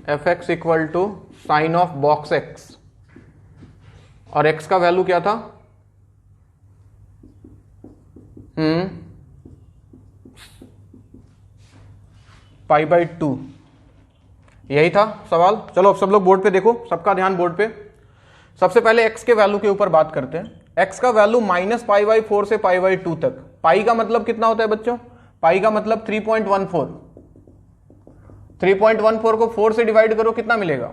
F x equal to sine of box x और x का value क्या था? पाई बाई 2, यही था सवाल। चलो अब सब लोग बोर्ड पे देखो, सबका ध्यान बोर्ड पे। सबसे पहले एक्स के वैल्यू के ऊपर बात करते हैं। एक्स का वैल्यू -π/4 से π/2 तक। पाई का मतलब कितना होता है बच्चों? पाई का मतलब 3.14। 3.14 को 4 से डिवाइड करो, कितना मिलेगा?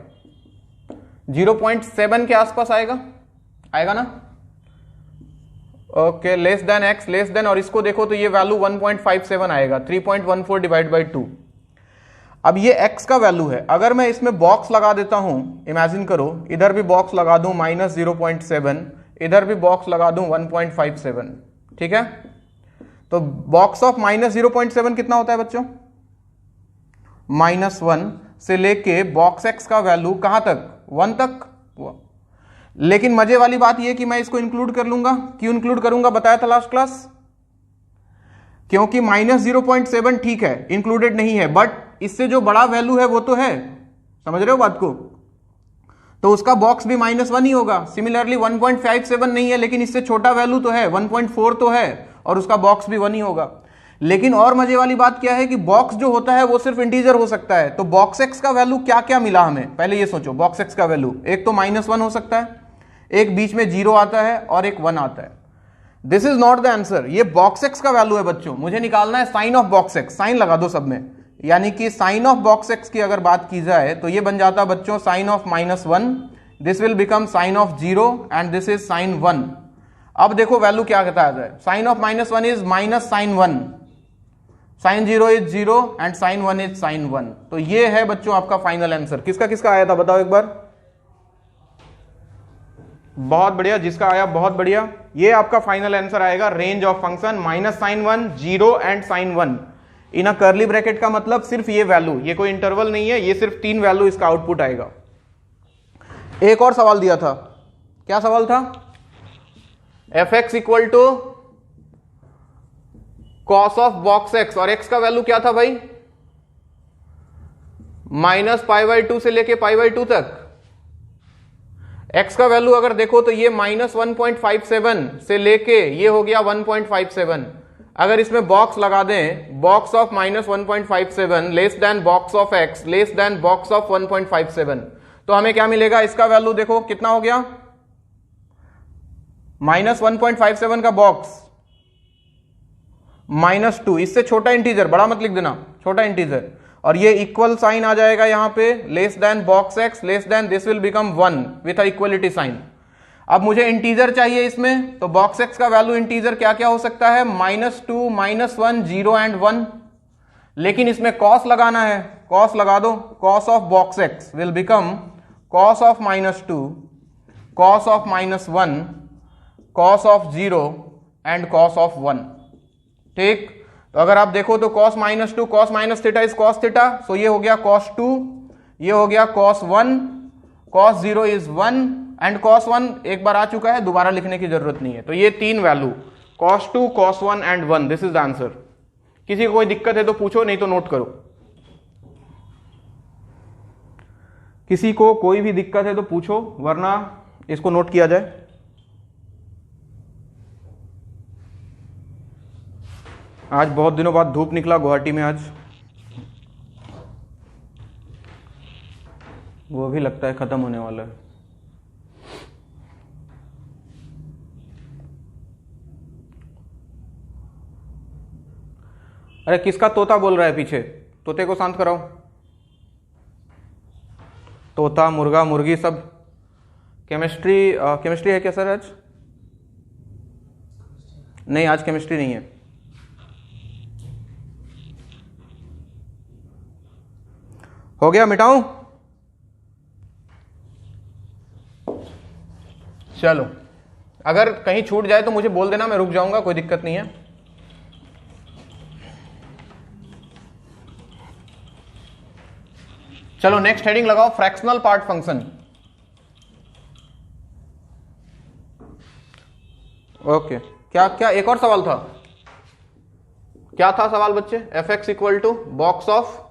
0.7 के आसपास आएगा ना? Okay, less than x, less then, और इसको देखो तो ये वैल्यू 1.57 आएगा। 3.14 डिवाइड बाई 2। अब ये x का वैल्यू है। अगर मैं इसमें बॉक्स लगा देता हूं, इमेजिन करो, इधर भी बॉक्स लगा दूं -0.7, इधर भी बॉक्स लगा दूं 1.57, ठीक है? तो बॉक्स ऑफ -0.7 कितना होता है बच्चों? -1 से लेके बॉक्स x का वैल्यू कहां तक? 1 तक। लेकिन मजे वाली बात यह कि मैं इसको इंक्लूड कर लूंगा। क्यों इंक्लूड करूंगा बताया था लास्ट क्लास? क्योंकि -0.7 ठीक है, इंक्लूडेड नहीं है, बट इससे जो बड़ा वैल्यू है वो तो है। समझ रहे हो बात को? तो उसका बॉक्स भी -1 ही होगा। सिमिलरली 1.57 नहीं है, लेकिन इससे छोटा वैल्यू तो है, 1.4 तो है, और उसका बॉक्स भी 1 ही होगा। लेकिन और मजे वाली बात क्या है कि बॉक्स जो होता है वो सिर्फ इंटीजर हो सकता है। तो बॉक्स एक्स का वैल्यू क्या क्या मिला हमें, पहले ये सोचो। बॉक्स एक्स का वैल्यू एक तो -1 हो सकता है, एक बीच में 0 आता है, और एक 1 आता है। This is not the answer. ये बॉक्स एक्स का वैल्यू है बच्चों। मुझे निकालना है sine of box x. Sine लगा दो सब में, यानी कि साइन ऑफ बॉक्स एक्स की अगर बात की जाए तो ये बन जाता बच्चों sine of -1, this will become sine of 0, and this is sine 1। अब देखो वैल्यू क्या बताया जाए। Sine of -1 is minus sine 1, sine 0 is 0, and sine 1 is sine 1। तो ये है बच्चों आपका फाइनल आंसर। किसका किसका आया था बताओ एक बार? बहुत बढ़िया, जिसका आया बहुत बढ़िया। ये आपका फाइनल आंसर आएगा। Range of function -sin1, 0 and sin 1 in a curly bracket का मतलब सिर्फ ये वैल्यू, ये कोई इंटरवल नहीं है, ये सिर्फ 3 वैल्यू इसका आउटपुट आएगा। एक और सवाल दिया था। क्या सवाल था? F x equal to cos of box x, और एक्स का वैल्यू क्या था भाई? -π/2 से लेके π/2 तक। x का वैल्यू अगर देखो तो ये -1.57 से लेके ये हो गया 1.57। अगर इसमें बॉक्स लगा दें, box of -1.57 less than box of x less than box of 1.57, तो हमें क्या मिलेगा? इसका वैल्यू देखो कितना हो गया? -1.57 का बॉक्स -2, इससे छोटा इंटीजर, बड़ा मत लिख देना, छोटा इंटीजर, और ये इक्वल साइन आ जाएगा यहां पे, less than box x less than, this will become 1 with equality sign. अब मुझे इंटीजर चाहिए इसमें, तो बॉक्स एक्स का वैल्यू इंटीजर क्या क्या हो सकता है? -2, -1, 0 एंड 1। लेकिन इसमें कॉस लगाना है, कॉस लगा दो। Cos of box x will become cos of -2, cos of -1, cos of 0 and cos of 1। ठीक, तो अगर आप देखो तो cos -2, cos minus theta is cos theta, so ये हो गया cos 2, ये हो गया cos 1, cos 0 is 1, and cos 1 एक बार आ चुका है, दोबारा लिखने की जरूरत नहीं है। तो ये 3 value cos 2, cos 1 and 1, this is the answer. किसी को कोई दिक्कत है तो पूछो, नहीं तो नोट करो। किसी को कोई भी दिक्कत है तो पूछो, वरना इसको नोट किया जाए। आज बहुत दिनों बाद धूप निकला गुवाहाटी में आज, वो भी लगता है खत्म होने वाला है। अरे किसका तोता बोल रहा है पीछे? तोते को शांत कराओ। तोता, मुर्गा, मुर्गी सब। केमिस्ट्री है क्या सर आज? नहीं, आज केमिस्ट्री नहीं है। हो गया, मिटाऊं? चलो, अगर कहीं छूट जाए तो मुझे बोल देना, मैं रुक जाऊंगा, कोई दिक्कत नहीं है। चलो नेक्स्ट हेडिंग लगाओ, फ्रैक्शनल पार्ट फंक्शन। ओके, क्या क्या एक और सवाल था? क्या था सवाल बच्चे? F x equal to box of,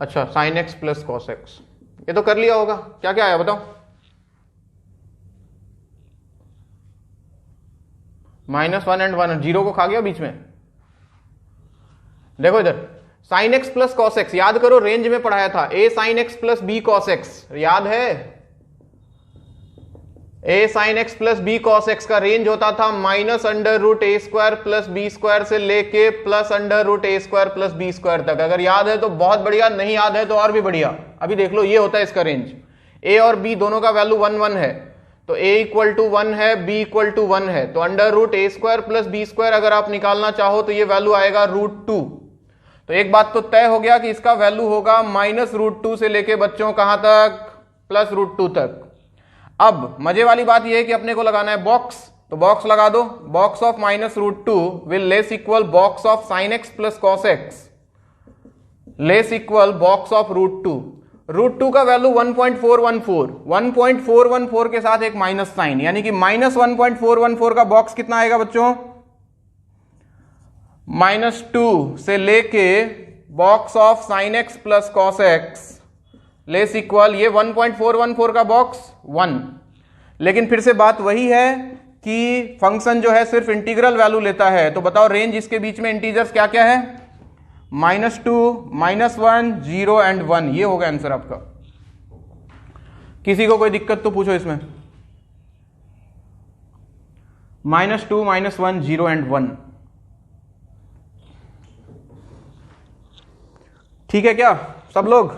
अच्छा sine x plus cos x, ये तो कर लिया होगा। क्या क्या आया बताओ? -1 एंड 1, जीरो को खा गया बीच में। देखो इधर sine x plus cos x, याद करो रेंज में पढ़ाया था, a sine x plus b cos x, याद है? A sine x plus b cos x का रेंज होता था -√a² प्लस बी स्क्वायर से लेके +√a² प्लस बी स्क्वायर तक। अगर याद है तो बहुत बढ़िया, नहीं याद है तो और भी बढ़िया। अभी देख लो, ये होता है इसका रेंज। ए और बी दोनों का वैल्यू 1 1 है, तो a इक्वल टू 1 है, b इक्वल टू 1 है, तो √a² प्लस बी स्क्वायर अगर आप निकालना चाहो तो ये वैल्यू आएगा √2। तो एक बात तो तय हो गया कि इसका वैल्यू होगा -√2 से लेके बच्चों कहां तक? +√2 तक। अब मजे वाली बात यह है कि अपने को लगाना है बॉक्स, तो बॉक्स लगा दो। Box of -√2 will less equal box of sine x plus cos x less equal box of √2। √2 का वैल्यू 1.414, 1.414 के साथ एक माइनस साइन, यानी कि -1.414 का बॉक्स कितना आएगा बच्चों? -2 से लेके box of sine x plus cos x less equal ये 1.414 का बॉक्स 1। लेकिन फिर से बात वही है कि फंक्शन जो है सिर्फ इंटीग्रल वैल्यू लेता है, तो बताओ रेंज इसके बीच में इंटीजर्स क्या क्या है? -2, -1, 0 एंड 1, ये होगा आंसर आपका। किसी को कोई दिक्कत तो पूछो इसमें? -2, -1, 0 एंड 1, ठीक है क्या सब लोग?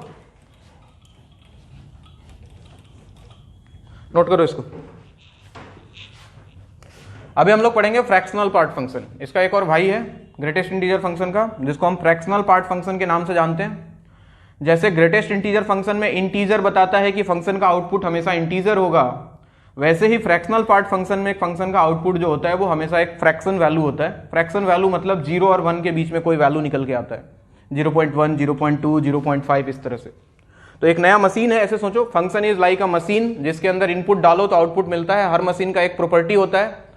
नोट करो इसको। अभी हम लोग पढ़ेंगे फ्रैक्शनल पार्ट फंक्शन। इसका एक और भाई है ग्रेटेस्ट इंटीजर फंक्शन का, जिसको हम फ्रैक्शनल पार्ट फंक्शन के नाम से जानते हैं। जैसे ग्रेटेस्ट इंटीजर फंक्शन में इंटीजर बताता है कि फंक्शन का आउटपुट हमेशा इंटीजर होगा, वैसे ही फ्रैक्शनल पार्ट फंक्शन में एक फंक्शन का आउटपुट जो होता है वो हमेशा एक फ्रैक्शन वैल्यू होता है। फ्रैक्शन वैल्यू मतलब 0 और 1 के बीच में कोई वैल्यू निकल के आता है, 0.1, 0.2, 0.5 इस तरह से। तो एक नया मशीन है, ऐसे सोचो function is like a machine, जिसके अंदर इनपुट डालो तो आउटपुट मिलता है। हर मशीन का एक प्रॉपर्टी होता है।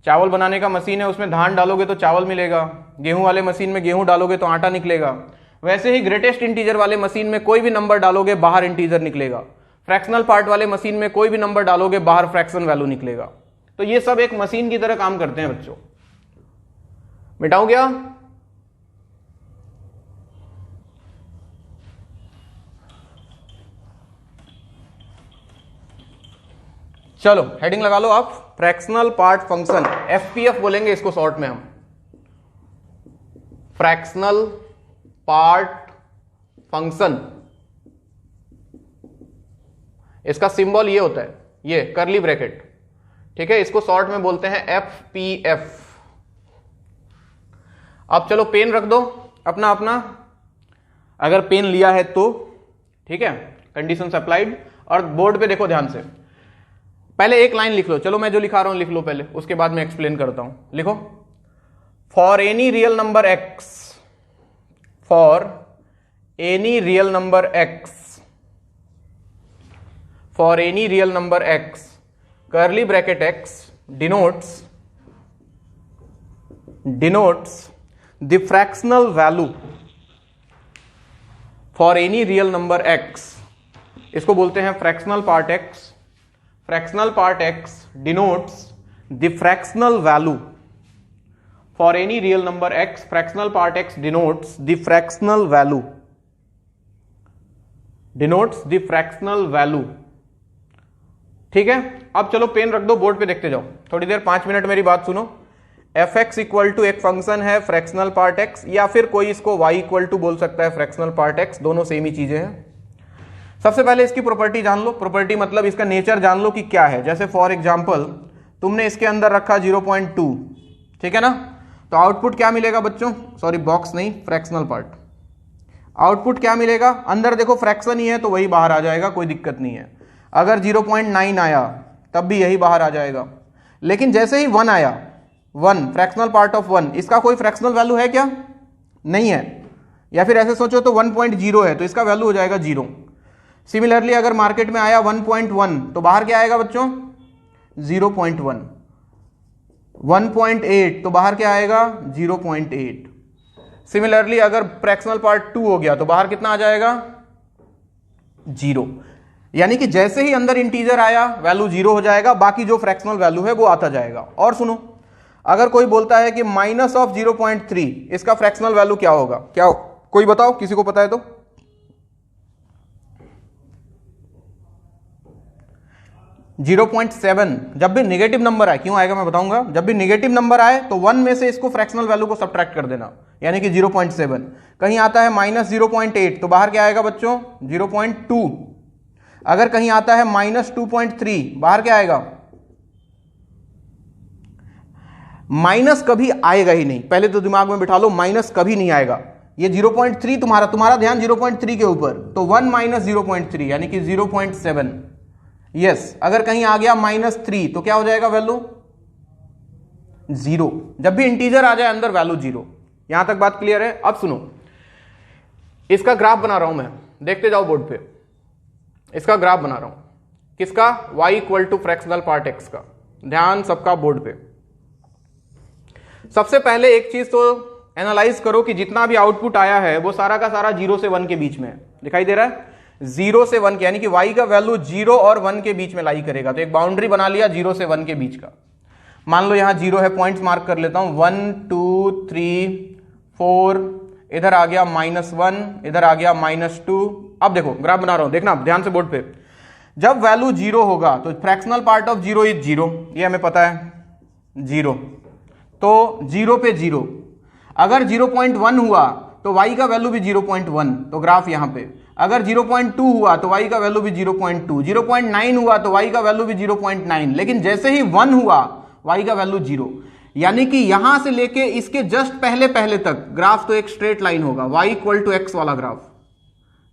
चावल बनाने का मशीन है, उसमें धान डालोगे तो चावल मिलेगा, गेहूं वाले मशीन में गेहूं डालोगे तो आटा निकलेगा। वैसे ही ग्रेटेस्ट इंटीजर वाले मशीन में कोई भी नंबर डालोगे बाहर इंटीजर निकलेगा, फ्रैक्शनल पार्ट वाले मशीन में कोई भी नंबर डालोगे बाहर फ्रैक्शन वैल्यू निकलेगा। तो ये सब एक मशीन की तरह काम करते हैं बच्चों। मिटाऊं क्या? चलो हेडिंग लगा लो आप, फ्रैक्शनल पार्ट फंक्शन, एफपीएफ बोलेंगे इसको शॉर्ट में हम, फ्रैक्शनल पार्ट फंक्शन। इसका सिंबल ये होता है, ये करली ब्रैकेट, ठीक है, इसको शॉर्ट में बोलते हैं एफपीएफ। अब चलो पेन रख दो अपना अपना, अगर पेन लिया है तो, ठीक है, कंडीशंस अप्लाइड। और बोर्ड पे देखो ध्यान से, पहले एक लाइन लिख लो। चलो मैं जो लिखा रहा हूं लिख लो पहले, उसके बाद मैं एक्सप्लेन करता हूं। लिखो, for any real number x, for any real number x, for any real number x, curly bracket x denotes the fractional value for any real number x, इसको बोलते हैं fractional part x. Fractional part x denotes the fractional value for any real number x, fractional part x denotes the fractional value, denotes the fractional value, ठीक है। अब चलो pen रख दो, board पे देखते जाओ थोड़ी देर, 5 मिनट मेरी बात सुनो। एफ एक्स इक्वल टू एक फंक्शन है फ्रैक्शनल पार्ट एक्स, या फिर कोई इसको वाई इक्वल टू बोल सकता है फ्रैक्शनल पार्ट एक्स, दोनों सेम ही चीजें हैं। सबसे पहले इसकी प्रॉपर्टी जान लो। प्रॉपर्टी मतलब इसका नेचर जान लो कि क्या है। जैसे फॉर एग्जांपल तुमने इसके अंदर रखा 0.2, ठीक है ना, तो आउटपुट क्या मिलेगा बच्चों? सॉरी बॉक्स नहीं, फ्रैक्शनल पार्ट। आउटपुट क्या मिलेगा? अंदर देखो फ्रैक्शन ही है तो वही बाहर आ जाएगा, कोई दिक्कत नहीं है। अगर 0.9 आया तब भी यही बाहर आ जाएगा। लेकिन जैसे ही 1 आया, 1 फ्रैक्शनल पार्ट ऑफ 1, इसका कोई फ्रैक्शनल वैल्यू है क्या? नहीं है। या फिर ऐसे सोचो तो 1.0 है तो इसका वैल्यू हो जाएगा 0। सिमिलरली अगर मार्केट में आया 1.1 तो बाहर क्या आएगा बच्चों? 0.1। 1.8 तो बाहर क्या आएगा 0.8। सिमिलरली अगर फ्रैक्शनल पार्ट 2 हो गया तो बाहर कितना आ जाएगा 0। यानी कि जैसे ही अंदर इंटीजर आया वैल्यू 0 हो जाएगा, बाकी जो फ्रैक्शनल वैल्यू है वो आता जाएगा। और सुनो, अगर कोई बोलता है कि माइनस ऑफ 0.3 इसका फ्रैक्शनल वैल्यू क्या होगा, क्या कोई बताओ, किसी को पता है तो? 0.7। जब भी नेगेटिव नंबर आए, क्यों आएगा मैं बताऊंगा, जब भी नेगेटिव नंबर आए तो 1 में से इसको फ्रैक्शनल वैल्यू को सब्ट्रैक्ट कर देना, यानी कि 0.7। कहीं आता है माइनस 0.8 तो बाहर क्या आएगा बच्चों 0.2। अगर कहीं आता है माइनस 2.3 बाहर क्या आएगा, माइनस कभी आएगा ही नहीं, पहले तो दिमाग में बिठा लो माइनस कभी नहीं आएगा। ये 0.3 तुम्हारा ध्यान 0.3 के ऊपर, तो 1 माइनस 0.3 यानी कि 0.7। यस, अगर कहीं आ गया -3 तो क्या हो जाएगा वैल्यू 0। जब भी इंटीजर आ जाए अंदर वैल्यू 0। यहां तक बात क्लियर है? अब सुनो, इसका ग्राफ बना रहा हूं मैं, देखते जाओ बोर्ड पे। इसका ग्राफ बना रहा हूं, किसका, y equal to fractional part x का। ध्यान सबका बोर्ड पे। सबसे पहले एक चीज तो एनालाइज करो कि जितना भी आउटपुट आया है वो सारा का सारा 0 से 1 के बीच में है, दिखाई दे रहा है? 0 से 1 के, यानी कि y का वैल्यू 0 और 1 के बीच में लाई करेगा। तो एक बाउंड्री बना लिया 0 से 1 के बीच का। मान लो यहां 0 है, पॉइंट्स मार्क कर लेता हूं, 1 2 3 4, इधर आ गया -1, इधर आ गया -2। अब देखो ग्राफ बना रहा हूं, देखना ध्यान से बोर्ड पे। जब वैल्यू 0 होगा तो फ्रैक्शनल पार्ट ऑफ 0 इज 0, ये हमें पता है 0। तो 0 पे 0। अगर 0.1 हुआ तो y का वैल्यू भी 0.1, तो ग्राफ यहां पे। अगर 0.2 हुआ तो y का वैल्यू भी 0.2, 0.9 हुआ तो y का वैल्यू भी 0.9, लेकिन जैसे ही 1 हुआ y का वैल्यू 0। यानी कि यहां से लेके इसके जस्ट पहले पहले तक ग्राफ तो एक स्ट्रेट लाइन होगा, y इक्वल टू x वाला ग्राफ।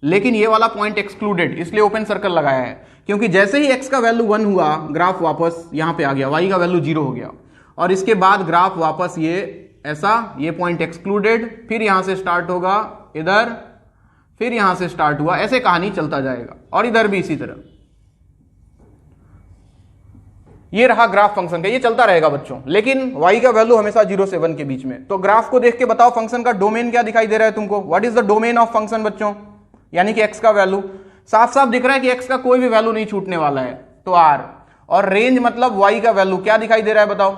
लेकिन ये वाला पॉइंट एक्सक्लूडेड, इसलिए ओपन सर्कल लगाया है, क्योंकि जैसे ही x का वैल्यू 1 हुआ ग्राफ वापस यहां पे आ गया, y का वैल्यू 0 हो गया, और इसके बाद ग्राफ वापस ये ऐसा, ये पॉइंट एक्सक्लूडेड, फिर यहां से स्टार्ट होगा इधर, फिर यहां से स्टार्ट हुआ, ऐसे कहानी चलता जाएगा। और इधर भी इसी तरह। ये रहा ग्राफ फंक्शन का, ये चलता रहेगा बच्चों, लेकिन y का वैल्यू हमेशा 0 से 1 के बीच में। तो ग्राफ को देख के बताओ फंक्शन का डोमेन क्या दिखाई दे रहा है तुमको, what is the domain of function बच्चों, यानी कि x का वैल्यू। साफ साफ दिख रहा है कि x का कोई भी वैल्यू नहीं छूटने वाला है, तो r। और रेंज मतलब y का वैल्यू क्या दिखाई दे रहा है बताओ,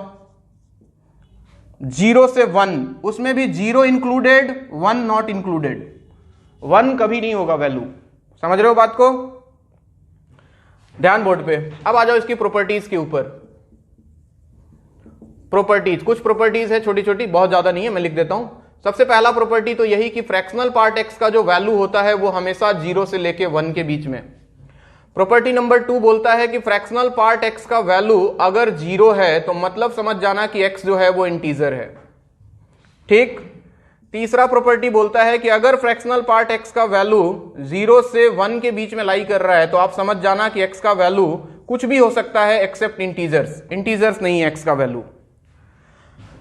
0 से 1, उसमें भी 0 इंक्लूडेड 1 नॉट इंक्लूडेड, 1 कभी नहीं होगा वैल्यू। समझ रहे हो बात को? ध्यान बोर्ड पे। अब आ जाओ इसकी प्रॉपर्टीज के ऊपर। प्रॉपर्टीज, कुछ प्रॉपर्टीज है छोटी छोटी, बहुत ज्यादा नहीं है, मैं लिख देता हूं। सबसे पहला प्रॉपर्टी तो यही कि फ्रैक्शनल पार्ट x का जो वैल्यू होता है वो हमेशा 0 से लेके 1 के बीच में। प्रॉपर्टी नंबर 2 बोलता है कि फ्रैक्शनल पार्ट x का वैल्यू अगर 0 है तो मतलब समझ जाना कि x जो है वो इंटीजर है। ठीक। तीसरा प्रॉपर्टी बोलता है कि अगर फ्रैक्शनल पार्ट x का वैल्यू 0 से 1 के बीच में लाई कर रहा है तो आप समझ जाना कि x का वैल्यू कुछ भी हो सकता है एक्सेप्ट इंटीजर्स, इंटीजर्स नहीं है x का वैल्यू।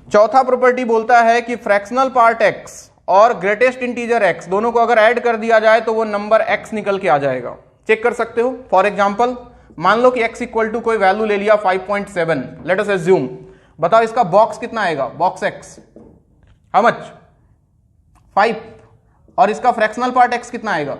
चौथा प्रॉपर्टी बोलता है कि फ्रैक्शनल पार्ट x और ग्रेटेस्ट इंटीजर x दोनों को अगर ऐड कर दिया जाए तो वो नंबर x निकल के आ जाएगा। चेक कर सकते हो। फॉर एग्जांपल मान लो कि x इक्वल टू कोई वैल्यू ले लिया 5.7, लेट अस अज्यूम। बताओ इसका बॉक्स कितना आएगा, बॉक्स x हाउ मच 5, और इसका फ्रैक्शनल पार्ट x कितना आएगा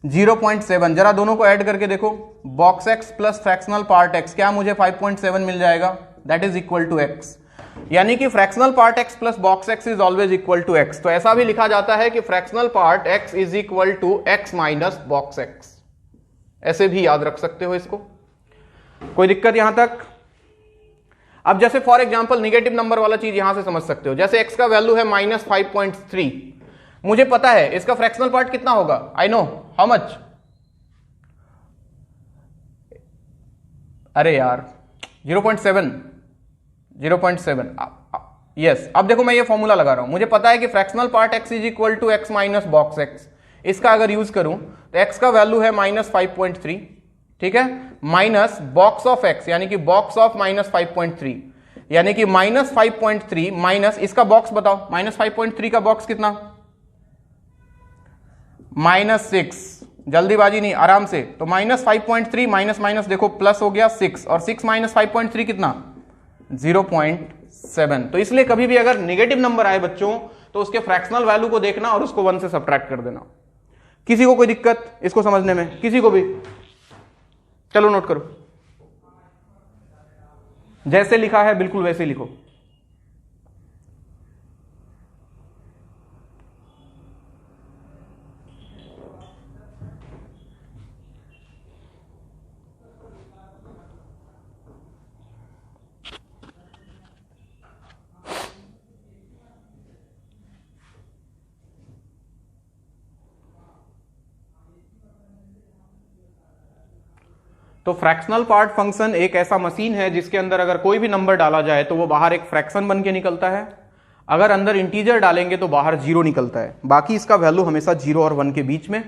0.7। जरा दोनों को ऐड करके देखो, box x plus fractional part x, क्या मुझे 5.7 मिल जाएगा, that is equal to x। यानी कि fractional part x plus box x is always equal to x। तो ऐसा भी लिखा जाता है कि fractional part x is equal to x minus box x, ऐसे भी याद रख सकते हो इसको। कोई दिक्कत यहां तक? अब जैसे फॉर एग्जांपल निगेटिव नंबर वाला चीज यहां से समझ सकते हो, जैसे x का वैल्यू है -5.3, मुझे पता है इसका फ्रैक्शनल पार्ट कितना होगा, आई नो हाउ मच, अरे यार 0.7 यस। अब देखो मैं ये फॉर्मूला लगा रहा हूं, मुझे पता है कि fractional part x is equal to x minus box x। इसका अगर यूज करूं तो x का वैल्यू है -5.3, ठीक है, माइनस बॉक्स ऑफ x यानी कि बॉक्स ऑफ -5.3, यानी कि -5.3 माइनस इसका बॉक्स बताओ, -5.3 का बॉक्स कितना, -6। जल्दीबाजी नहीं, आराम से। तो -5.3 माइनस माइनस देखो प्लस हो गया 6, और 6 माइनस 5.3 कितना 0.7। तो इसलिए कभी भी अगर नेगेटिव नंबर आए बच्चों तो उसके फ्रैक्शनल वैल्यू को देखना और उसको 1 से सब्ट्रैक्ट कर देना। किसी को कोई दिक्कत इसको समझने में? किसी को भी? चलो नोट करो, जैसे लिखा है बिल्कुल वैसे लिखो। तो फ्रैक्शनल पार्ट फंक्शन एक ऐसा मशीन है जिसके अंदर अगर कोई भी नंबर डाला जाए तो वो बाहर एक फ्रैक्शन बन के निकलता है, अगर अंदर इंटीजर डालेंगे तो बाहर 0 निकलता है, बाकी इसका वैल्यू हमेशा 0 और 1 के बीच में।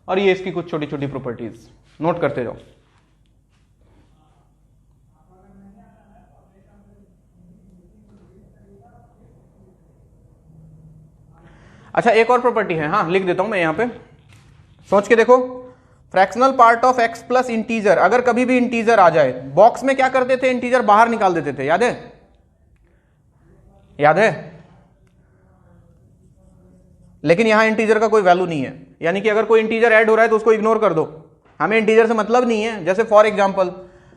और ये इसकी कुछ छोटी छोटी प्रॉपर्टीज नोट करते जाओ। अच्छा एक और प्रॉपर्टी है, हाँ लिख देता हूं मैं यहां पे, सोच के देखो। Fractional part of x plus integer, अगर कभी भी इंटीजर आ जाए, बॉक्स में क्या करते थे, इंटीजर बाहर निकाल देते थे, याद है? याद है? लेकिन यहां इंटीजर का कोई वैल्यू नहीं है, यानी कि अगर कोई इंटीजर ऐड हो रहा है तो उसको इग्नोर कर दो, हमें इंटीजर से मतलब नहीं है। जैसे फॉर एग्जांपल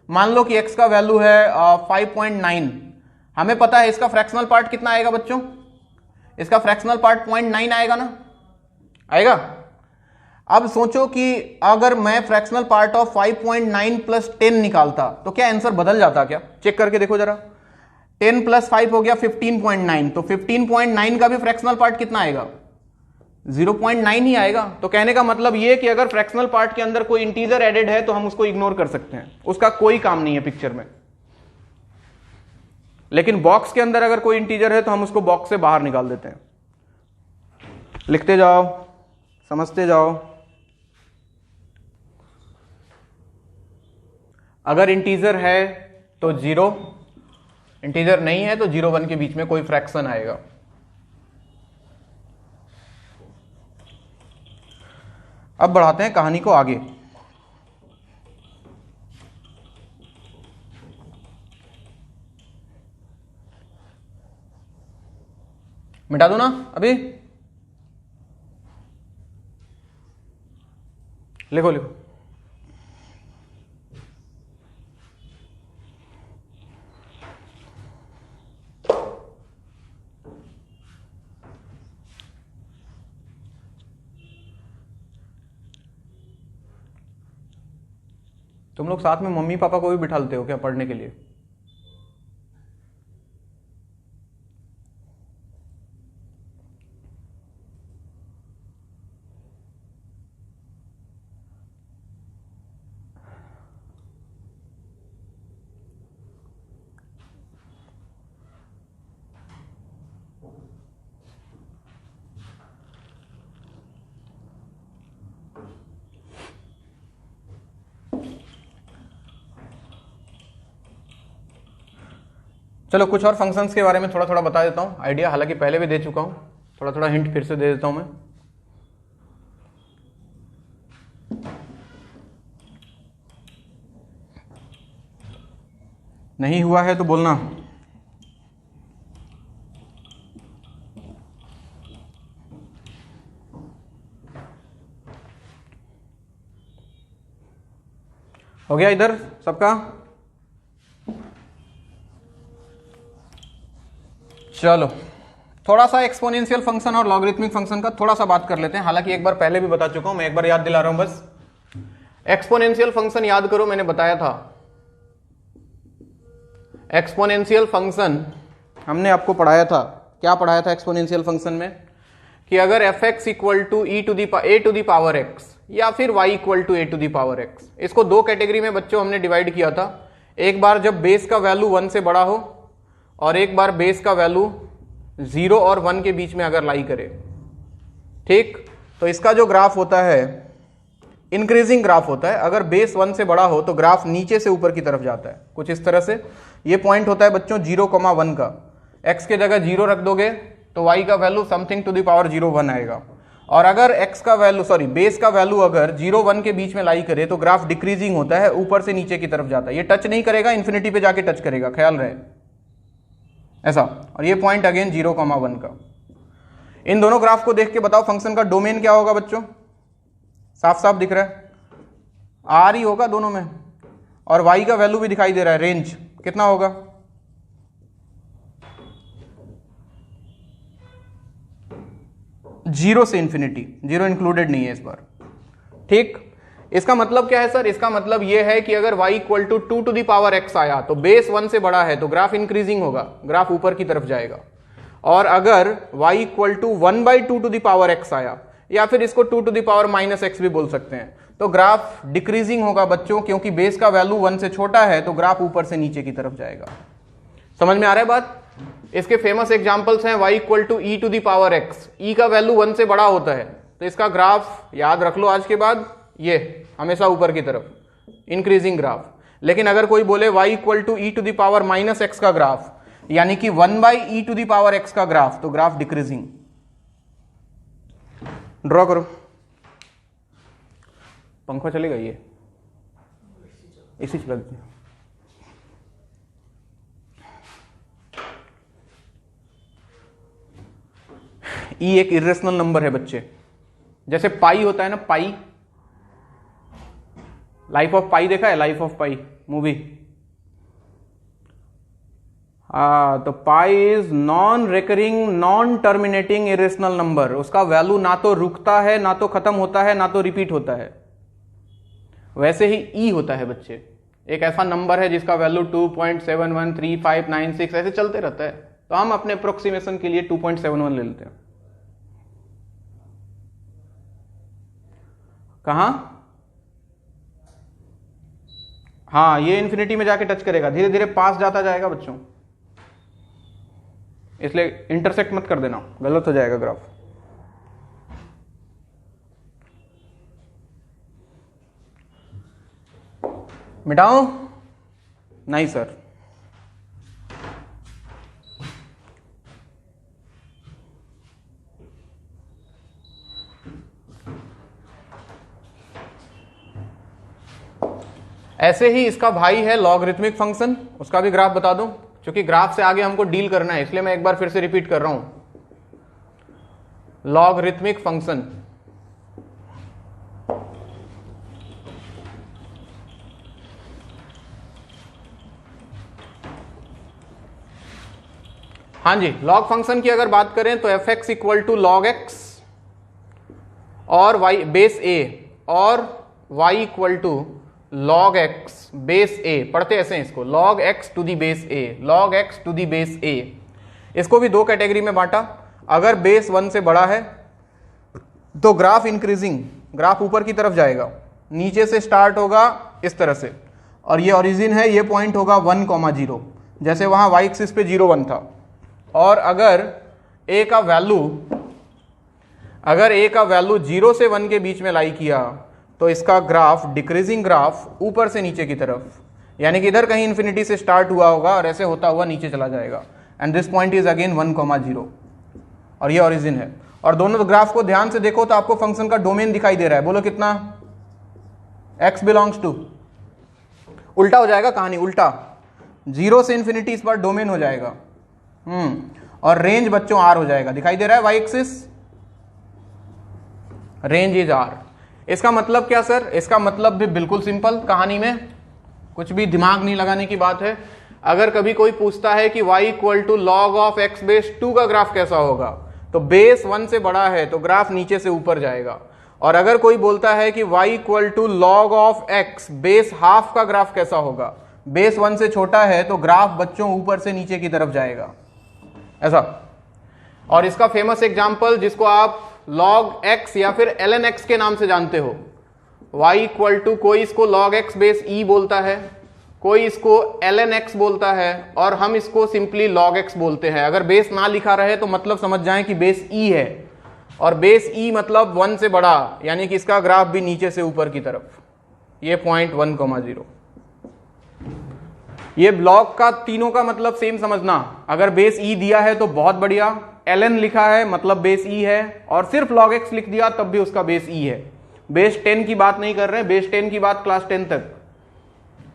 मान लो कि x का वैल्यू है 5.9, हमें पता है इसका फ्रैक्शनल पार्ट कितना आएगा बच्चों? इसका फ्रैक्शनल पार्ट 0.9 आएगा ना, आएगा? अब सोचो कि अगर मैं फ्रैक्शनल पार्ट ऑफ 5.9 प्लस 10 निकालता तो क्या आंसर बदल जाता? क्या चेक करके देखो जरा। 10 प्लस 5 हो गया 15.9, तो 15.9 का भी फ्रैक्शनल पार्ट कितना आएगा? 0.9 ही आएगा। तो कहने का मतलब ये कि अगर फ्रैक्शनल पार्ट के अंदर कोई इंटीजर एडेड है तो हम उसको इग्नोर कर सकते हैं, उसका कोई काम नहीं है पिक्चर में। लेकिन बॉक्स के अंदर अगर कोई इंटीजर है तो हम उसको बॉक्स से बाहर निकाल देते हैं। लिखते जाओ, समझते जाओ। अगर इंटीजर है तो 0, इंटीजर नहीं है तो 0 1 के बीच में कोई फ्रैक्शन आएगा। अब बढ़ाते हैं कहानी को आगे। मिटा दो ना अभी, लिखो लिखो। तुम लोग साथ में मम्मी पापा को भी बिठाते हो क्या पढ़ने के लिए? चलो कुछ और फंक्शंस के बारे में थोड़ा थोड़ा बता देता हूँ आइडिया, हालांकि पहले भी दे चुका हूँ, थोड़ा थोड़ा हिंट फिर से दे देता हूँ मैं। नहीं हुआ है तो बोलना। हो गया इधर सबका? चलो थोड़ा सा एक्सपोनेंशियल फंक्शन और लॉगरिथमिक फंक्शन का थोड़ा सा बात कर लेते हैं, हालांकि एक बार पहले भी बता चुका हूं, मैं एक बार याद दिला रहा हूं बस। एक्सपोनेंशियल फंक्शन याद करो, मैंने बताया था एक्सपोनेंशियल फंक्शन हमने आपको पढ़ाया था। क्या पढ़ाया था एक्सपोनेंशियल फंक्शन में? कि अगर f x equal to a to the power x या फिर y equal to a to the power x, इसको दो कैटेगरी में बच्चों हमने डिवाइड किया था। एक बार जब बेस का वैल्यू 1 से बड़ा हो और एक बार बेस का वैल्यू 0 और 1 के बीच में अगर लाई करे, ठीक? तो इसका जो ग्राफ होता है इंक्रीजिंग ग्राफ होता है। अगर बेस 1 से बड़ा हो तो ग्राफ नीचे से ऊपर की तरफ जाता है, कुछ इस तरह से। ये पॉइंट होता है बच्चों 0,1 का। x के जगह 0 रख दोगे तो y का value something to the power 0 1 आएगा। और अगर x का वैल्यू बेस का वैल्यू अगर 0 1 के बीच में लाई करे तो ग्राफ डिक्रीजिंग होता है, ऊपर से नीचे की तरफ जाता है। ये टच नहीं करेगा, इन्फिनिटी पे जाके टच करेगा, ख्याल रहे ऐसा। और ये पॉइंट अगेन 0,1 का। इन दोनों ग्राफ को देख के बताओ फंक्शन का डोमेन क्या होगा बच्चों? साफ साफ दिख रहा है, आर ही होगा दोनों में, और y का वैल्यू भी दिखाई दे रहा है, रेंज कितना होगा? जीरो से इंफिनिटी, जीरो इंक्लूडेड नहीं है इस बार, ठीक। इसका मतलब क्या है सर? इसका मतलब यह है कि अगर y equal to 2 to the power x आया तो बेस 1 से बड़ा है तो ग्राफ इंक्रीजिंग होगा, ग्राफ ऊपर की तरफ जाएगा। और अगर y equal to 1/2 to the power x आया, या फिर इसको 2 to the power minus x भी बोल सकते हैं, तो ग्राफ डिक्रीजिंग होगा बच्चों, क्योंकि बेस का वैल्यू 1 से छोटा है तो ग्राफ ऊपर से नीचे की तरफ जाएगा। समझ में आ रहा है बात? इसके फेमस एग्जांपल्स हैं y equal to e to the power x, e का वैल्यू 1 से बड़ा होता है तो इसका ग्राफ याद रख लो आज के बाद, ये हमेशा ऊपर की तरफ इंक्रीजिंग ग्राफ। लेकिन अगर कोई बोले y equal to e to the power minus x का ग्राफ, यानी कि 1/e to the power x का ग्राफ, तो ग्राफ डिक्रीजिंग। ड्रॉ करो, पंखा चलेगा, ये इसी चला दीजिए। ई एक इरेशनल नंबर है बच्चे, जैसे पाई होता है ना, पाई, लाइफ ऑफ पाई देखा है? लाइफ ऑफ पाई मूवी, तो pi is non recurring non terminating irrational number. उसका वैल्यू ना तो रुकता है, ना तो खत्म होता है, ना तो रिपीट होता है। वैसे ही ई होता है बच्चे, एक ऐसा नंबर है जिसका वैल्यू 2.713596 ऐसे चलते रहता है, तो हम अपने अप्रोक्सीमेशन के लिए 2.71 ले लेते हैं। कहां? हाँ, ये इन्फिनिटी में जाके टच करेगा, धीरे धीरे पास जाता जाएगा बच्चों, इसलिए इंटरसेक्ट मत कर देना, गलत हो जाएगा ग्राफ। मिटाओ? नहीं सर, ऐसे ही इसका भाई है लॉगरिथमिक फंक्शन, उसका भी ग्राफ बता दूं, क्योंकि ग्राफ से आगे हमको डील करना है, इसलिए मैं एक बार फिर से रिपीट कर रहा हूं। लॉगरिथमिक फंक्शन, हाँ जी, लॉग फंक्शन की अगर बात करें तो f x equal to log x और वाई बेस ए, और y equal to log x base a, पढ़ते ऐसे हैं इसको, log x to the base a, log x to the base a. इसको भी दो कैटेगरी में बांटा। अगर बेस 1 से बड़ा है तो ग्राफ इंक्रीजिंग, ग्राफ ऊपर की तरफ जाएगा, नीचे से स्टार्ट होगा इस तरह से, और ये ओरिजिन है, ये पॉइंट होगा 1,0, जैसे वहां y एक्सिस पे 0 1 था। और अगर a का वैल्यू 0 से 1 के बीच में लाई किया तो इसका ग्राफ डिक्रीजिंग ग्राफ ऊपर से नीचे की तरफ, यानी कि इधर कहीं इंफिनिटी से स्टार्ट हुआ होगा और ऐसे होता हुआ नीचे चला जाएगा, and this point is again 1,0, और ये ओरिजिन है। और दोनों ग्राफ को ध्यान से देखो तो आपको फंक्शन का डोमेन दिखाई दे रहा है, बोलो कितना? x बिलोंग्स टू, उल्टा हो जाएगा कहानी, उल्टा, 0 से इंफिनिटी इस बार डोमेन हो जाएगा, और रेंज बच्चों r हो जाएगा, दिखाई दे रहा है y axis, range is r। इसका मतलब क्या सर? इसका मतलब भी बिल्कुल सिंपल, कहानी में कुछ भी दिमाग नहीं लगाने की बात है। अगर कभी कोई पूछता है कि y equal to log of x base 2 का ग्राफ कैसा होगा, तो बेस 1 से बड़ा है तो ग्राफ नीचे से ऊपर जाएगा। और अगर कोई बोलता है कि y equal to log of x base half का ग्राफ कैसा होगा, बेस 1 से छोटा है तो ग्राफ बच्चों ऊपर से नीचे की तरफ जाएगा, ऐसा। और इसका फेमस एग्जाम्पल जिसको आप log x या फिर ln x के नाम से जानते हो, y इक्वल टू, कोई इसको log x बेस e बोलता है, कोई इसको ln x बोलता है, और हम इसको सिंपली log x बोलते हैं। अगर बेस ना लिखा रहे तो मतलब समझ जाएं कि बेस e है, और बेस e मतलब 1 से बड़ा, यानी कि इसका ग्राफ भी नीचे से ऊपर की तरफ, ये पॉइंट 1,0। ये ब्लॉक का तीनों का मतलब सेम समझना। अगर बेस e दिया है तो बहुत बढ़िया, ln लिखा है मतलब बेस ई है, और सिर्फ log x लिख दिया तब भी उसका बेस ई है। बेस 10 की बात नहीं कर रहे हैं, बेस 10 की बात क्लास 10 तक।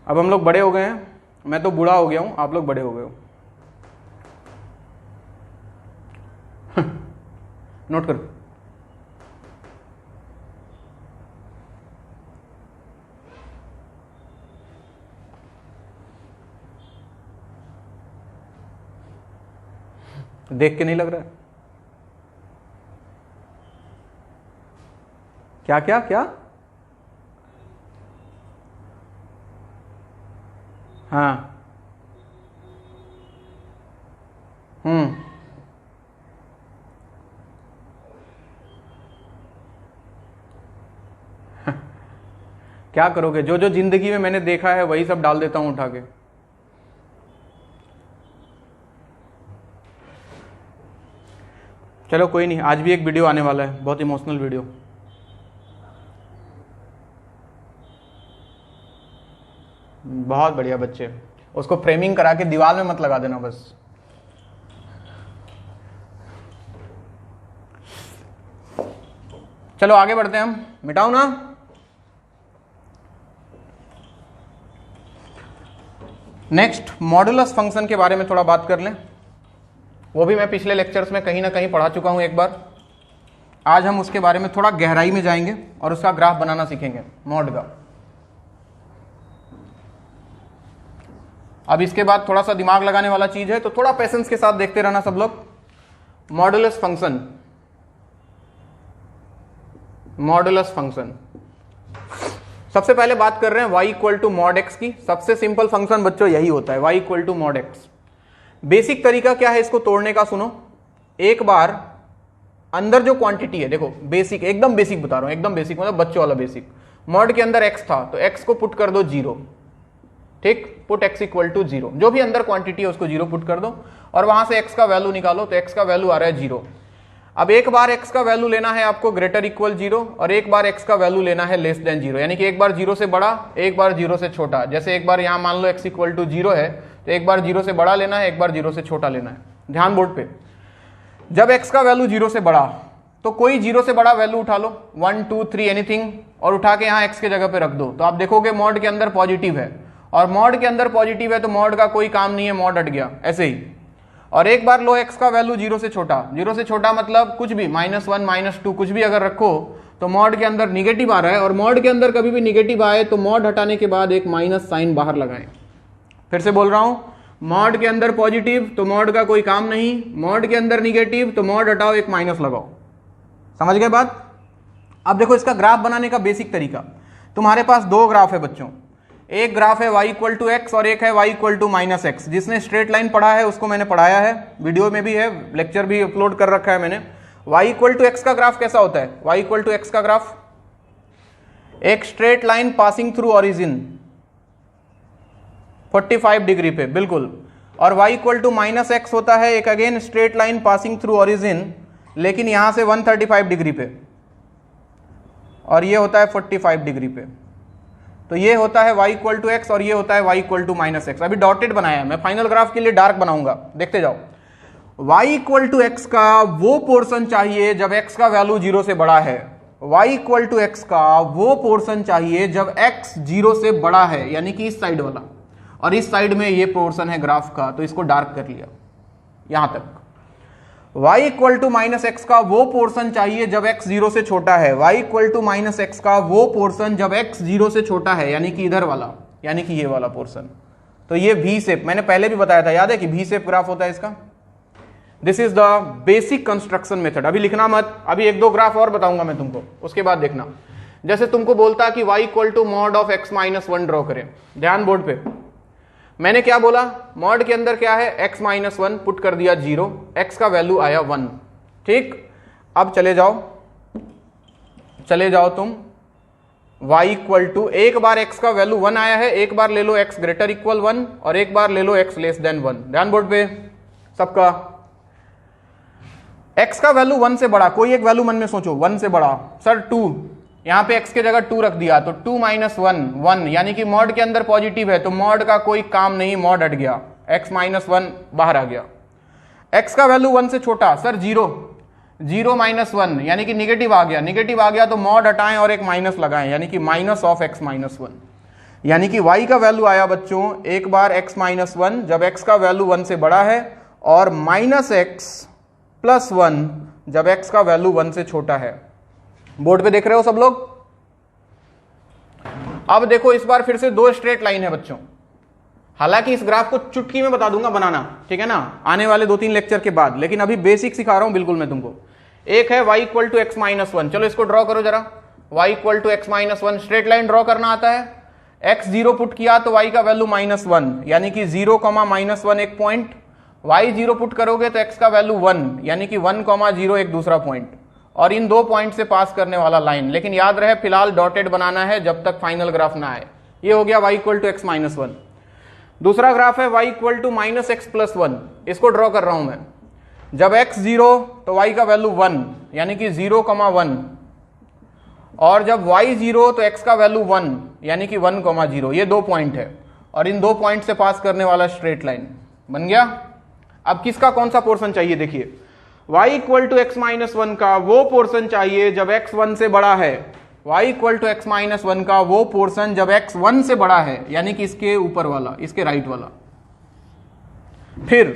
अब हम लोग बड़े हो गए हैं, मैं तो बूढ़ा हो गया हूं, आप लोग बड़े हो गए हो। नोट करो। देख के नहीं लग रहा है? क्या क्या क्या? हाँ, क्या करोगे? जो जो जिंदगी में मैंने देखा है वही सब डाल देता हूं उठा के। चलो कोई नहीं, आज भी एक वीडियो आने वाला है, बहुत इमोशनल वीडियो। बहुत बढ़िया बच्चे, उसको फ्रेमिंग करा के दीवार में मत लगा देना बस। चलो आगे बढ़ते हैं हम, मिटाओ ना। नेक्स्ट मॉडुलस फंक्शन के बारे में थोड़ा बात कर लें। वो भी मैं पिछले लेक्चर्स में कहीं ना कहीं पढ़ा चुका हूं एक बार। आज हम उसके बारे में थोड़ा गहराई में जाएंगे और उसका ग्राफ बनाना सीखेंगे मॉड का। अब इसके बाद थोड़ा सा दिमाग लगाने वाला चीज है, तो थोड़ा पेशेंस के साथ देखते रहना सब लोग। मॉडुलस फंक्शन, मॉडुलस फंक्शन, सबसे पहले बात कर रहे हैं y equal to mod x की। सबसे सिंपल फंक्शन बच्चों यही होता है, y equal to mod x. Basic तरीका क्या है इसको तोड़ने का, सुनो। एक बार अंदर जो क्वांटिटी है, देखो बेसिक, एकदम बेसिक बता रहा हूं, एकदम बेसिक मतलब बच्चों वाला बेसिक। मॉड के अंदर x था तो x को पुट कर दो 0, ठीक, पुट x इक्वल टू 0। जो भी अंदर क्वांटिटी है उसको 0 पुट कर दो और वहां से x का वैल्यू निकालो, तो x का वैल्यू आ रहा है 0। अब एक बार x का वैल्यू लेना है आपको ग्रेटर इक्वल 0 और एक बार x का वैल्यू लेना है लेस देन 0, यानी कि एक बार 0 से बड़ा, एक बार 0 से छोटा। जैसे एक बार यहां मान लो x इक्वल टू 0 है तो एक बार 0 से बड़ा लेना है, एक बार 0 से छोटा लेना है। ध्यान बोर्ड पे, जब x का वैल्यू 0 से बड़ा तो कोई 0 से बड़ा वैल्यू उठा लो, 1 2 3 एनीथिंग, और उठा के यहां x के जगह पे रख दो, तो आप देखोगे मॉड के अंदर पॉजिटिव है, और मॉड के अंदर पॉजिटिव है तो मॉड का कोई काम नहीं है, मॉड हट गया ऐसे ही। और एक बार लो x का वैल्यू 0 से छोटा, 0 से छोटा मतलब कुछ भी, -1 -2 कुछ भी अगर रखो तो मॉड के अंदर निगेटिव आ रहा है, और मॉड के अंदर कभी भी निगेटिव आए तो मॉड हटाने के बाद एक माइनस साइन बाहर लगाएं। फिर से बोल रहा हूं, मॉड के अंदर पॉजिटिव तो मॉड का कोई काम नहीं, मॉड के अंदर निगेटिव तो मॉड हटाओ, एक माइनस लगाओ। समझ गए बात? अब देखो इसका ग्राफ बनाने का बेसिक तरीका। तुम्हारे पास दो ग्राफ है बच्चों, एक ग्राफ है y इक्वल टू एक्स और एक है y equal to minus x. जिसने स्ट्रेट लाइन पढ़ा है उसको मैंने पढ़ाया है, वीडियो में भी है, लेक्चर भी अपलोड कर रखा है मैंने। y इक्वल टू एक्स का ग्राफ कैसा होता है? y इक्वल टू एक्स का ग्राफ एक straight line passing through origin 45 degree पे, बिल्कुल। और y equal to minus x होता है एक again straight line passing through origin, लेकिन यहां से 135 डिग्री पे, और ये होता है 45 डिग्री पे। तो ये होता है y इक्वल टू एक्स और ये होता है y equal to minus x. अभी डॉटेड बनाया है, मैं फाइनल ग्राफ के लिए डार्क बनाऊंगा, देखते जाओ। y इक्वल टू एक्स का वो पोर्शन चाहिए जब x का वैल्यू 0 से बड़ा है, y इक्वल टू एक्स का वो पोर्शन चाहिए जब x 0 से बड़ा है, यानी कि इस साइड वाला, और इस साइड में ये पोर्शन है ग्राफ का, तो इसको डार्क कर लिया यहां तक। y equal to minus x का वो पोर्शन चाहिए जब x 0 से छोटा है, y equal to minus x का वो पोर्शन जब x 0 से छोटा है, यानी कि इधर वाला, यानी कि ये वाला पोर्शन। तो ये V शेप, मैंने पहले भी बताया था, याद है कि V शेप ग्राफ होता है इसका। This is the basic construction method. अभी लिखना मत, अभी एक दो ग्राफ और बताऊंगा मैं तुमको, उसके बाद देखना। जैसे तुमको बोलता कि y equal to mod of x minus 1 draw करें, ध्यान बोर्ड पे। मैंने क्या बोला, मॉड के अंदर क्या है, x माइनस 1 पुट कर दिया 0, x का वैल्यू आया 1, ठीक। अब चले जाओ तुम y इक्वल टू, एक बार x का वैल्यू 1 आया है, एक बार ले लो x ग्रेटर इक्वल 1 और एक बार ले लो x लेस देन 1। ध्यान बोर्ड पे सबका। x का वैल्यू 1 से बड़ा, कोई एक वैल्यू मन में सोचो, 1 से बड़ा, सर 2, यहां पे x के जगह 2 रख दिया तो 2 माइनस 1 1, यानी कि मॉड के अंदर पॉजिटिव है तो मॉड का कोई काम नहीं, मॉड हट गया, x माइनस 1 बाहर आ गया। x का वैल्यू 1 से छोटा, सर 0, 0 माइनस 1 यानी कि निगेटिव आ गया, निगेटिव आ गया तो मॉड हटाएं और एक माइनस लगाएं, यानी कि माइनस ऑफ x माइनस 1, यानी कि y का वैल्यू आया बच्चों एक बार x माइनस 1 जब x का वैल्यू 1 से बड़ा है, और माइनस x प्लस 1 जब x का वैल्यू 1 से छोटा है। बोर्ड पे देख रहे हो सब लोग? अब देखो इस बार फिर से दो स्ट्रेट लाइन है बच्चों, हालांकि इस ग्राफ को चुटकी में बता दूंगा बनाना, ठीक है ना, आने वाले 2-3 लेक्चर के बाद, लेकिन अभी बेसिक सिखा रहा हूं बिल्कुल मैं तुमको। एक है y equal to x minus 1, चलो इसको ड्रॉ करो जरा, y equal to x minus 1, straight line draw करना आता है, x 0 पुट किया तो y का वैल्यू माइनस 1, यानी कि 0 माइनस 1 एक पॉइंट, y 0 पुट करोगे तो x का वैल्यू 1, यानी कि 1 0 एक दूसरा पॉइंट, और इन दो पॉइंट से पास करने वाला लाइन, लेकिन याद रहे फिलहाल डॉटेड बनाना है जब तक फाइनल ग्राफ ना आए। ये हो गया y equal to x minus 1। दूसरा ग्राफ है y equal to minus x plus 1, इसको ड्रॉ कर रहा हूं मैं। जब x 0 तो y का वैल्यू 1, यानी कि 0 1, और जब y 0 तो x का वैल्यू 1, यानी कि 1 0, ये दो पॉइंट है, और इन दो पॉइंट से पास करने वाला स्ट्रेट लाइन बन गया। अब किसका कौन सा पोर्शन चाहिए, देखिए y equal to x minus 1 का वो पोर्शन चाहिए जब x 1 से बड़ा है, y equal to x minus 1 का वो पोर्शन जब x 1 से बड़ा है, यानी कि इसके ऊपर वाला, इसके राइट वाला। फिर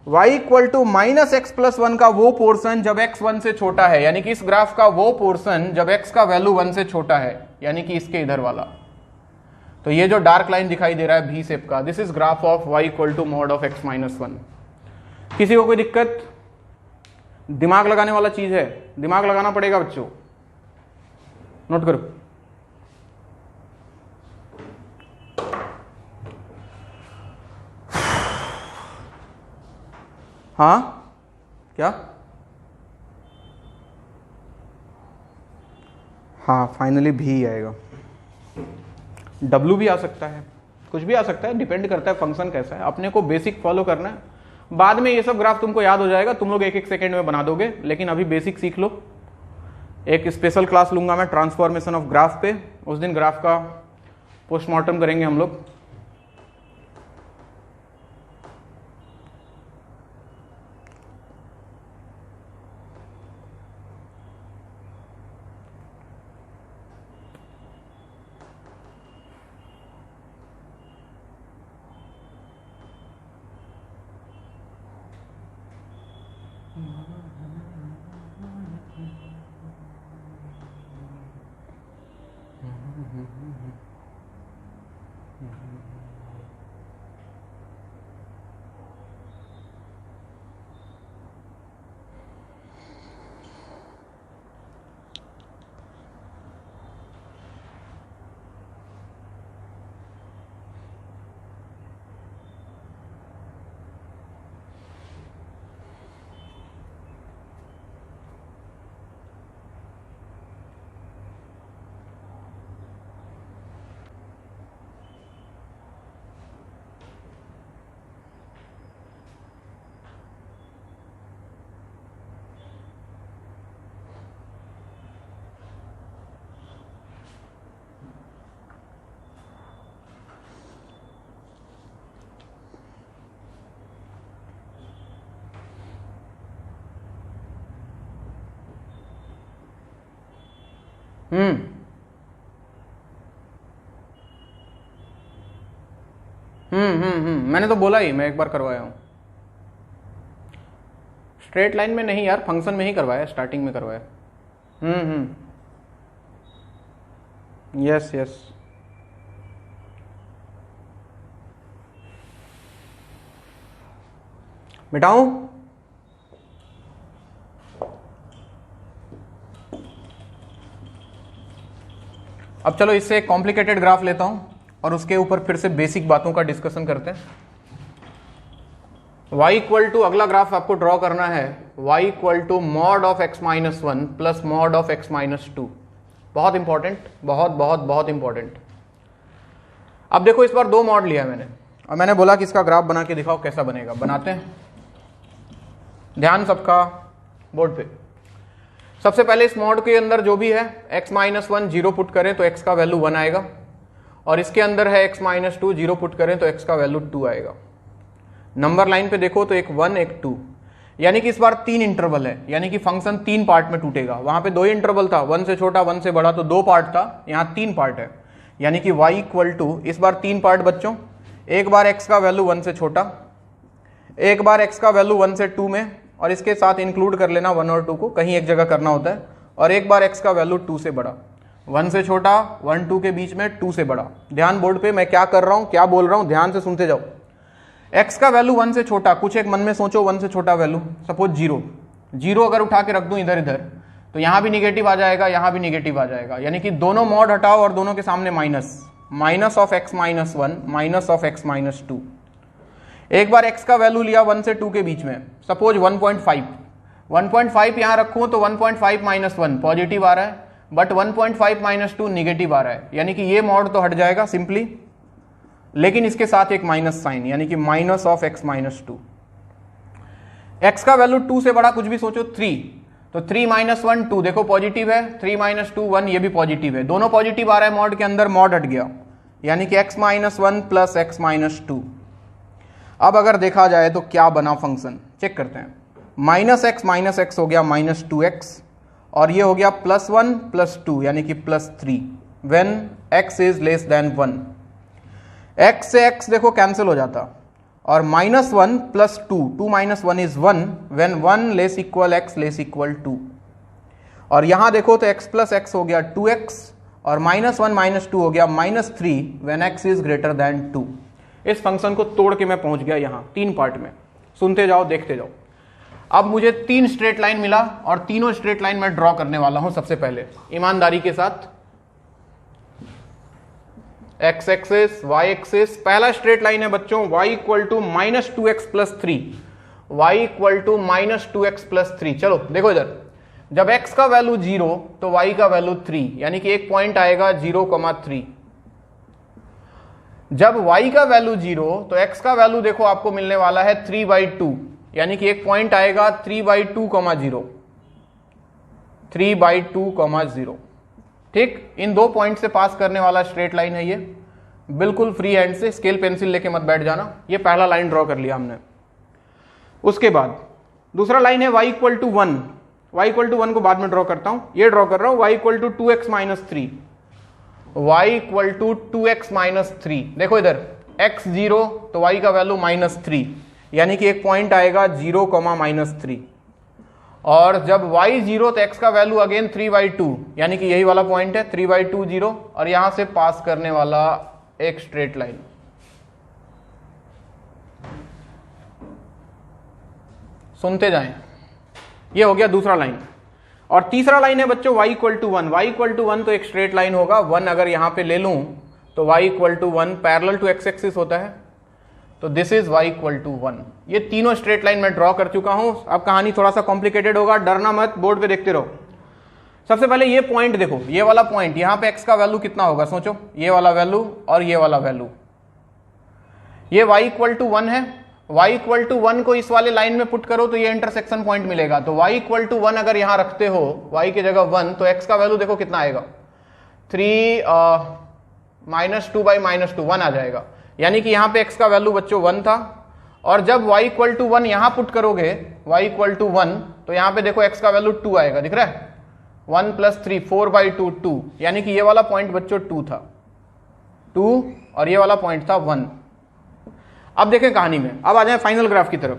y equal to minus x plus 1 का वो पोर्शन जब x 1 से छोटा है, यानी कि इस ग्राफ का वो पोर्शन जब x का वैल्यू 1 से छोटा है, यानी कि इसके इधर वाला। तो ये जो डार्क लाइन दिखाई दे रहा है V शेप का, this is graph of y equal to mod of x minus 1। किसी को कोई दिक्कत? दिमाग लगाने वाला चीज है, दिमाग लगाना पड़ेगा बच्चों, नोट करो। हाँ क्या? हाँ फाइनली भी आएगा, W भी आ सकता है, कुछ भी आ सकता है, डिपेंड करता है फंक्शन कैसा है। अपने को बेसिक फॉलो करना है, बाद में ये सब ग्राफ तुमको याद हो जाएगा, तुम लोग 1-1 सेकेंड में बना दोगे, लेकिन अभी बेसिक सीख लो। एक स्पेशल क्लास लूंगा मैं ट्रांसफॉर्मेशन ऑफ ग्राफ पे, उस दिन ग्राफ का पोस्टमार्टम करेंगे हम लोग। मैंने तो बोला ही, मैं एक बार करवाया हूं। स्ट्रेट लाइन में नहीं यार, फंक्शन में ही करवाया, स्टार्टिंग में करवाया। Yes yes. मिटाऊं? अब चलो इससे एक कॉम्प्लिकेटेड ग्राफ लेता हूं और उसके ऊपर फिर से बेसिक बातों का डिस्कशन करते हैं। y इक्वल टू, अगला ग्राफ आपको ड्रॉ करना है, y equal to mod of x minus 1 plus mod of x minus 2। बहुत इंपॉर्टेंट, बहुत बहुत बहुत इंपॉर्टेंट। अब देखो इस बार दो मॉड लिया मैंने, और मैंने बोला कि इसका ग्राफ बना के दिखाओ कैसा बनेगा। बनाते हैं, ध्यान सबका बोर्ड पे। सबसे पहले इस मॉड के अंदर जो भी है x माइनस 1 0 पुट करें तो x का वैल्यू 1 आएगा, और इसके अंदर है x माइनस 2 0 पुट करें तो x का वैल्यू 2 आएगा। नंबर लाइन पे देखो तो एक 1 एक 2, यानी कि इस बार 3 इंटरवल है, यानी कि फंक्शन 3 पार्ट में टूटेगा। वहां पे 2 इंटरवल था, 1 से छोटा 1 से बड़ा, तो 2 पार्ट था, यहां 3 पार्ट है। यानी कि y इक्वल टू, इस बार 3 पार्ट बच्चों, एक बार x का वैल्यू 1 से छोटा, एक बार x का वैल्यू 1 से 2 में, और इसके साथ इंक्लूड कर लेना 1 और 2 को, कहीं एक जगह करना होता है, और एक बार x का वैल्यू 2 से बड़ा। 1 से छोटा, 1 2 के बीच में, 2 से बड़ा। ध्यान बोर्ड पे मैं क्या कर रहा हूं, क्या बोल रहा हूं, ध्यान से सुनते जाओ। x का वैल्यू 1 से छोटा, कुछ एक मन में सोचो 1 से छोटा वैल्यू, सपोज 0 अगर उठा के रख दूं इधर इधर, तो यहां भी निगेटिव आ जाएगा, यहां भी निगेटिव आ जाएगा, यानी कि दोनों मॉड हटाओ और दोनों के सामने minus of x minus 1 minus of x minus 2। एक बार x का वैल्यू लिया 1 से 2 के बीच में, सपोज 1.5 यहां रखूं तो 1.5 माइनस 1 पॉजिटिव आ रहा है, बट 1.5 माइनस 2 निगेटिव आ रहा है, यानी कि ये मॉड तो हट जाएगा सिंपली, लेकिन इसके साथ एक माइनस साइन, यानी कि minus of x minus 2। x का वैल्यू 2 से बड़ा कुछ भी सोचो 3, तो 3 माइनस 1 2, देखो पॉजिटिव है, 3 माइनस 2 1, ये भी पॉजिटिव है, दोनों पॉजिटिव आ रहा है मॉड के अंदर, मॉड हट गया, यानी कि x minus 1 plus x minus 2। अब अगर देखा जाए तो क्या बना फंक्शन, चेक करते हैं। माइनस x हो गया माइनस 2x, और ये हो गया प्लस 1 प्लस 2, यानी कि plus 3 when x is less than 1। x से x देखो कैंसिल हो जाता, और minus 1 plus 2 minus 1 is 1 when 1 less equal x less equal 2। और यहां देखो तो x प्लस x हो गया 2x, और माइनस 1 माइनस 2 हो गया minus 3 when x is greater than 2। इस फंक्शन को तोड़ के मैं पहुंच गया यहां 3 पार्ट में, सुनते जाओ देखते जाओ। अब मुझे 3 स्ट्रेट लाइन मिला, और तीनों स्ट्रेट लाइन मैं ड्रॉ करने वाला हूं सबसे पहले ईमानदारी के साथ। x एक्सिस, y एक्सिस, पहला स्ट्रेट लाइन है बच्चों y equal to minus 2x plus 3, y equal to minus 2x plus 3। चलो देखो इधर, जब x का वैल्यू 0 तो y का वैल्यू 3, यानी कि एक पॉइंट आएगा 0,3। जब y का वैल्यू 0 तो x का वैल्यू देखो आपको मिलने वाला है 3/2, यानी कि एक पॉइंट आएगा 3/2,0, 3/2,0। ठीक, इन 2 पॉइंट से पास करने वाला स्ट्रेट लाइन है ये, बिल्कुल फ्री हैंड से, स्केल पेंसिल लेके मत बैठ जाना। ये पहला लाइन ड्रॉ कर लिया हमने। उसके बाद दूसरा लाइन है y equal to 1, y equal to 1 को बाद में ड्रॉ करता हूं, ये ड्रॉ कर रहा हूं y equal to 2x minus 3, y equal to 2x minus 3। देखो इधर x 0 तो y का वैल्यू माइनस 3, यानी कि एक पॉइंट आएगा 0,-3, और जब y 0 तो x का वैल्यू अगेन 3/2, यानी कि यही वाला पॉइंट है 3/2 0, और यहां से पास करने वाला एक स्ट्रेट लाइन। सुनते जाएं, ये हो गया दूसरा लाइन। और तीसरा लाइन है बच्चों y equal to 1, y equal to 1 तो एक स्ट्रेट लाइन होगा, 1 अगर यहां पे ले लूं तो y equal to 1 parallel to x axis होता है, तो this is y equal to 1। ये तीनों स्ट्रेट लाइन मैं ड्रॉ कर चुका हूं। अब कहानी थोड़ा सा कॉम्प्लिकेटेड होगा, डरना मत, बोर्ड पे देखते रहो। सबसे पहले ये पॉइंट देखो, ये वाला पॉइंट, यहां पे x का वैल्यू कितना होगा सोचो, ये वाला वैल्यू और ये वाला वैल्यू, ये y इक्वल टू 1 है, y इक्वल टू 1 को इस वाले लाइन में पुट करो तो ये इंटरसेक्शन पॉइंट मिलेगा। तो y इक्वल टू 1 अगर यहां रखते हो, y की जगह 1, तो x का वैल्यू देखो कितना आएगा, 3 माइनस 2/-2 1 आ जाएगा, यानी कि यहां पे x का वैल्यू बच्चों 1 था। और जब y इक्वल टू 1 यहां पुट करोगे, y इक्वल टू 1, तो यहां पे देखो x का वैल्यू 2 आएगा, दिख रहा है, 1 प्लस 3 4/2 2, यानी कि ये वाला पॉइंट बच्चों 2 था, 2, और ये वाला पॉइंट था 1। अब देखें कहानी में, अब आ जाए फाइनल ग्राफ की तरफ।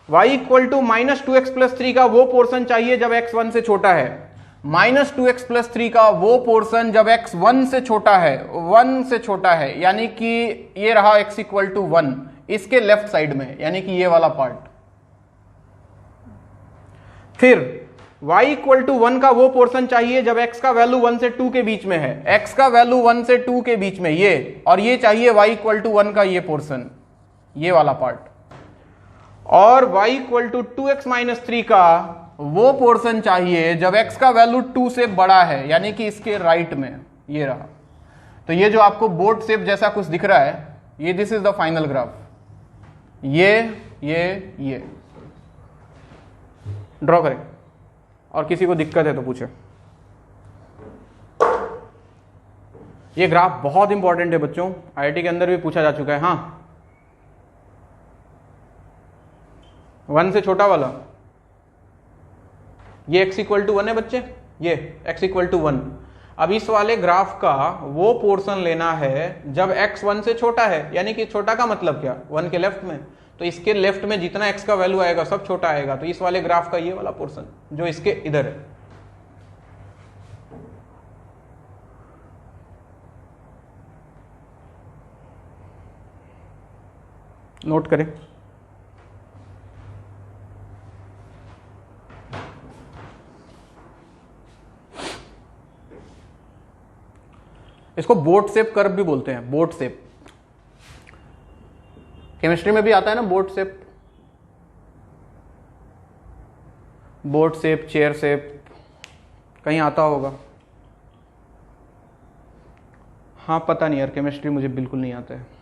y equal to minus 2x plus 3 का वो पोर्शन चाहिए जब x 1 से छोटा है, माइनस 2x प्लस 3 का वो पोर्शन जब x 1 से छोटा है, 1 से छोटा है, यानी कि ये रहा x इक्वल टू 1, इसके लेफ्ट साइड में, यानी कि ये वाला पार्ट। फिर y इक्वल टू 1 का वो पोर्शन चाहिए जब x का वैल्यू 1 से 2 के बीच में है, x का वैल्यू 1 से 2 के बीच में ये, और ये चाहिए y इक्वल टू 1 का ये पोर्शन, ये वाला पार्ट। और y equal to 2x minus 3 का वो पोर्शन चाहिए जब x का वैल्यू 2 से बड़ा है, यानी कि इसके राइट में ये रहा। तो ये जो आपको बोर्ड शेप जैसा कुछ दिख रहा है, ये this is the final graph. ये ड्रॉ करें, और किसी को दिक्कत है तो पूछे। ये ग्राफ बहुत इंपॉर्टेंट है बच्चों, आईआईटी के अंदर भी पूछा जा चुका है। हाँ, 1 से छोटा वाला ये x इक्वल टू 1 है बच्चे, ये x इक्वल टू 1। अब इस वाले ग्राफ का वो पोर्शन लेना है जब x 1 से छोटा है, यानी कि छोटा का मतलब क्या, 1 के लेफ्ट में, तो इसके लेफ्ट में जितना x का वैल्यू आएगा सब छोटा आएगा, तो इस वाले ग्राफ का ये वाला पोर्शन जो इसके इधर है। नोट करें, इसको बोट शेप कर्व भी बोलते हैं, बोट शेप। केमिस्ट्री में भी आता है ना boat shape, boat shape, chair shape, कहीं आता होगा। हाँ पता नहीं यार, केमिस्ट्री मुझे बिल्कुल नहीं आता है।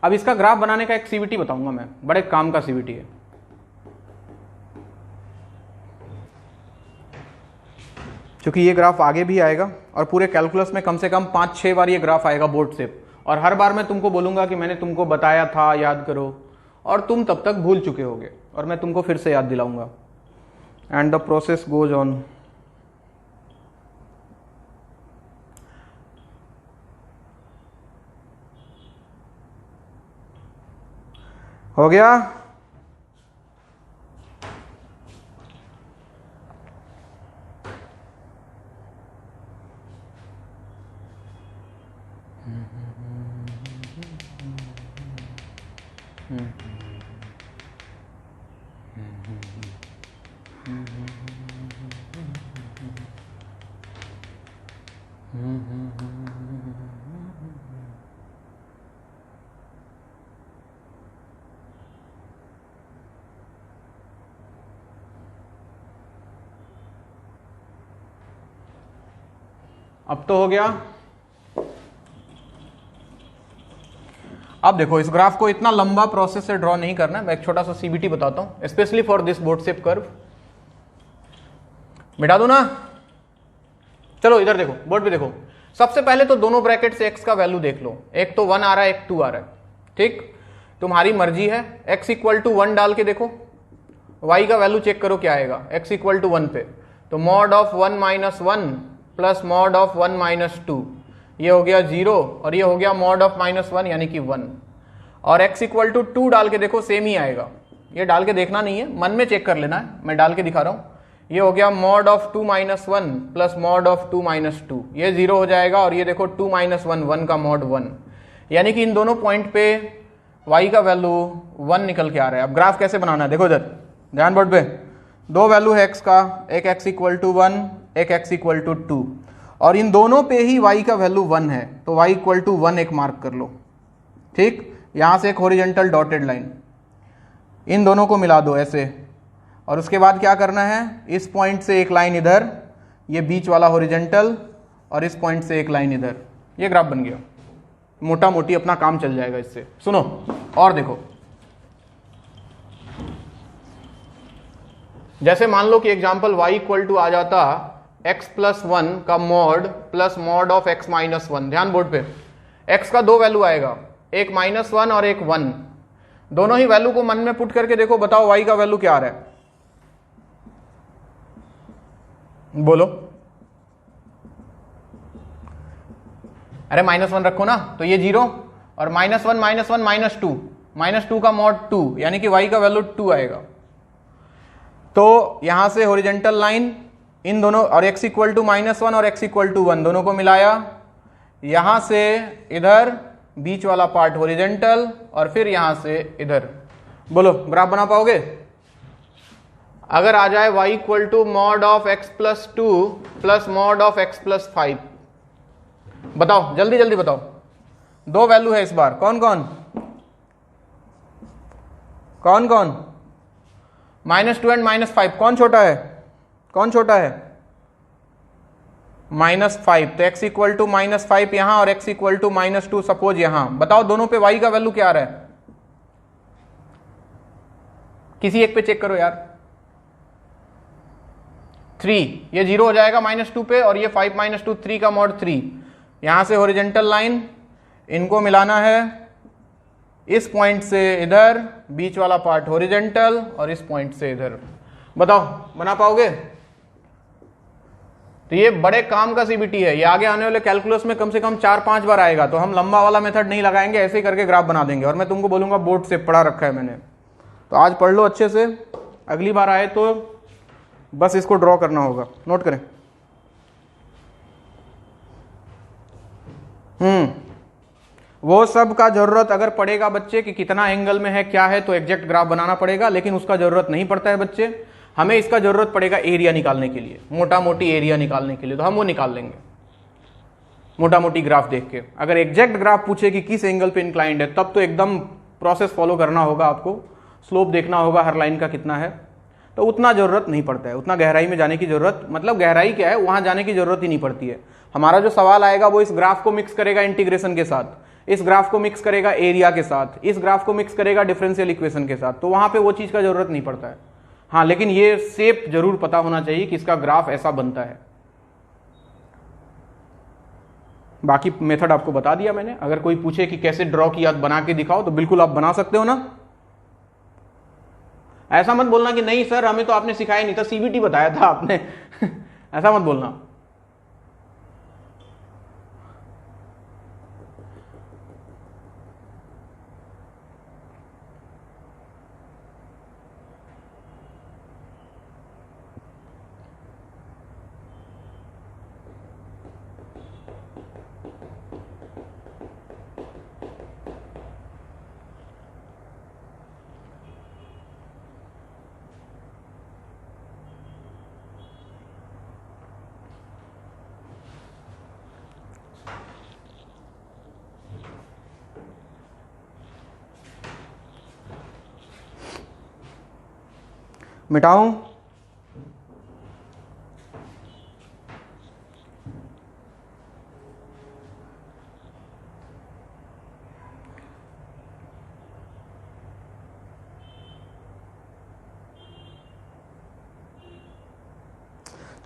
अब इसका ग्राफ बनाने का एक सीवीटी बताऊंगा मैं, बड़े काम का सीवीटी है। क्योंकि ये ग्राफ आगे भी आएगा और पूरे कैलकुलस में कम से कम 5-6 बार ये ग्राफ आएगा बोट शेप, और हर बार मैं तुमको बोलूंगा कि मैंने तुमको बताया था, याद करो, और तुम तब तक भूल चुके होगे और मैं तुमको फिर से याद दिलाऊंगा। And the process goes on. हो गया? अब तो हो गया। अब देखो, इस ग्राफ को इतना लंबा प्रोसेस से ड्रॉ नहीं करना है, मैं एक छोटा सा सीबीटी बताता हूं, specially for this boat shape curve. मिटा दो ना, चलो इधर देखो, बोर्ड पे देखो। सबसे पहले तो दोनों ब्रैकेट से x का वैल्यू देख लो, एक तो 1 आ रहा है, एक 2 आ रहा है, ठीक, तुम्हारी मर्जी है। x इक्वल टू 1 डाल के देखो, y का वैल्यू चेक करो क्या आएगा x इक्वल टू 1 पे, तो mod of 1 minus 1 plus mod of 1 minus 2, ये हो गया 0 और ये हो गया मॉड ऑफ माइनस 1 यानी कि 1। और x इक्वल टू 2 डाल के देखो, सेम ही आएगा। ये डाल के देखना नहीं है, मन में चेक कर लेना है, मैं डाल के दिखा रहा हूं। ये हो गया mod of 2 minus 1 plus mod of 2 minus 2, ये 0 हो जाएगा। और ये देखो 2 माइनस 1, 1 का मॉड 1, यानी कि इन दोनों पॉइंट पे y का वैल्यू 1 निकल के आ रहा है। अब ग्राफ कैसे बनाना है देखो इधर, ध्यान बोर्ड पे। दो वैल्यू है x का, एक x इक्वल टू 1, एक x इक्वल टू 2, और इन दोनों पे ही y का वैल्यू 1 है, तो y इक्वल टू 1 एक मार्क कर लो, ठीक। यहां से एक हॉरिजॉन्टल डॉटेड लाइन, इन दोनों को मिला दो ऐसे, और उसके बाद क्या करना है, इस पॉइंट से एक लाइन इधर, ये बीच वाला हॉरिजॉन्टल, और इस पॉइंट से एक लाइन इधर, ये ग्राफ बन गया। मोटा मोटी अपना काम चल जाएगा इससे। सुनो और देखो, जैसे मान लो कि एग्जांपल y इक्वल टू आ जाता x प्लस 1 का mod plus mod of x minus 1। ध्यान बोर्ड पे, x का दो वैल्यू आएगा, एक -1 और एक 1। दोनों ही वैल्यू को मन में पुट करके देखो, बताओ y का वैल्यू क्या आ रहा है, बोलो। अरे -1 रखो ना, तो ये 0 और -1 -1 -2, -2 का मॉड 2, यानी कि y का वैल्यू 2 आएगा। तो यहां से हॉरिजॉन्टल लाइन इन दोनों, और x इक्वल टू -1 और x इक्वल टू 1 दोनों को मिलाया, यहां से इधर बीच वाला पार्ट हॉरिजॉन्टल, और फिर यहां से इधर। बोलो ग्राफ बना पाओगे? अगर आ जाए y equal to mod of x plus 2 plus mod of x plus 5, बताओ जल्दी जल्दी बताओ। दो वैल्यू है इस बार, कौन कौन कौन कौन? -2 एंड -5, कौन छोटा है, कौन छोटा है? -5, तो x इक्वल टू -5 यहां और x इक्वल टू -2 सपोज यहां। बताओ दोनों पे y का वैल्यू क्या आ रहा है? किसी एक पे चेक करो यार। 3 ये 0 हो जाएगा -2 पे, और ये 5 - 2 3 का मॉड 3। यहां से हॉरिजॉन्टल लाइन इनको मिलाना है इस पॉइंट से इधर, बीच वाला पार्ट हॉरिजॉन्टल, और इस पॉइंट से इधर। बताओ बना पाओगे? तो ये बड़े काम का सीबीटी है, ये आगे आने वाले कैलकुलस में कम से कम 4-5 बार आएगा। तो हम लंबा वाला मेथड नहीं लगाएंगे, ऐसे ही करके ग्राफ बना देंगे, और मैं तुमको बोलूंगा बोर्ड से पढ़ा रखा है मैंने, तो आज पढ़ लो अच्छे से, अगली बार आए तो बस इसको ड्रॉ करना होगा। नोट करें। वो सब का जरूरत अगर पड़ेगा बच्चे कि कितना एंगल में है क्या है, तो एग्जैक्ट ग्राफ बनाना पड़ेगा, लेकिन उसका जरूरत नहीं पड़ता है बच्चे। हमें इसका जरूरत पड़ेगा एरिया निकालने के लिए, मोटा मोटी एरिया निकालने के लिए, तो हम वो निकाल लेंगे मोटा मोटी ग्राफ देख के। अगर एग्जैक्ट ग्राफ पूछे कि किस एंगल पे इंक्लाइंड है, तब तो एकदम प्रोसेस फॉलो करना होगा आपको, स्लोप देखना होगा हर लाइन का कितना है, तो उतना जरूरत नहीं पड़ता है, उतना गहराई में जाने की जरूरत, मतलब गहराई क्या है वहां जाने की जरूरत ही नहीं पड़ती है। हमारा जो सवाल आएगा वो इस ग्राफ को मिक्स करेगा इंटीग्रेशन के साथ, इस ग्राफ को मिक्स करेगा एरिया के साथ, इस ग्राफ को मिक्स करेगा डिफरेंशियल इक्वेशन के साथ, तो वहां पे वो चीज का जरूरत नहीं पड़ता है। हाँ, लेकिन ये शेप जरूर पता होना चाहिए कि इसका ग्राफ ऐसा बनता है। बाकी मेथड आपको बता दिया मैंने। अगर कोई पूछे कि कैसे ड्रॉ किया, बना के दिखाओ, तो बिल्कुल आप बना सकते हो ना। ऐसा मत बोलना कि नहीं सर हमें तो आपने सिखाया नहीं था, सीबीटी बताया था आपने ऐसा मत बोलना। मिटाऊं?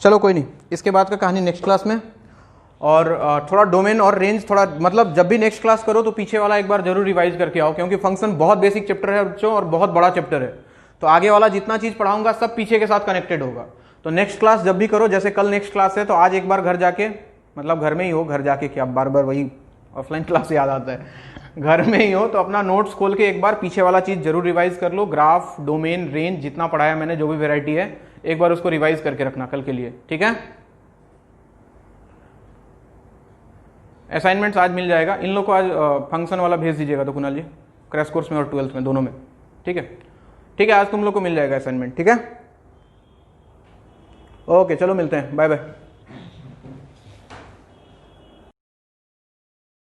चलो कोई नहीं, इसके बाद का कहानी नेक्स्ट क्लास में। और थोड़ा डोमेन और रेंज थोड़ा, मतलब जब भी नेक्स्ट क्लास करो तो पीछे वाला एक बार जरूर रिवाइज करके आओ, क्योंकि फंक्शन बहुत बेसिक चैप्टर है बच्चों और बहुत बड़ा चैप्टर है। तो आगे वाला जितना चीज पढ़ाऊंगा सब पीछे के साथ कनेक्टेड होगा। तो नेक्स्ट क्लास जब भी करो, जैसे कल नेक्स्ट क्लास है, तो आज एक बार घर जाके, मतलब घर में ही हो, घर जाके क्या बार बार वही ऑफलाइन क्लास याद आता है, घर में ही हो तो अपना नोट्स खोल के एक बार पीछे वाला चीज जरूर रिवाइज कर लो। ग्राफ, डोमेन, रेंज जितना पढ़ाया मैंने, जो भी वेराइटी है, एक बार उसको रिवाइज करके रखना कल के लिए, ठीक है। असाइनमेंट्स आज मिल जाएगा इन लोग को, आज फंक्शन वाला भेज दीजिएगा तो कुणाल जी, क्रैश कोर्स में और 12th में दोनों में, ठीक है। ठीक है, आज तुम लोग को मिल जाएगा असाइनमेंट, ठीक है। ओके चलो मिलते हैं, बाय बाय।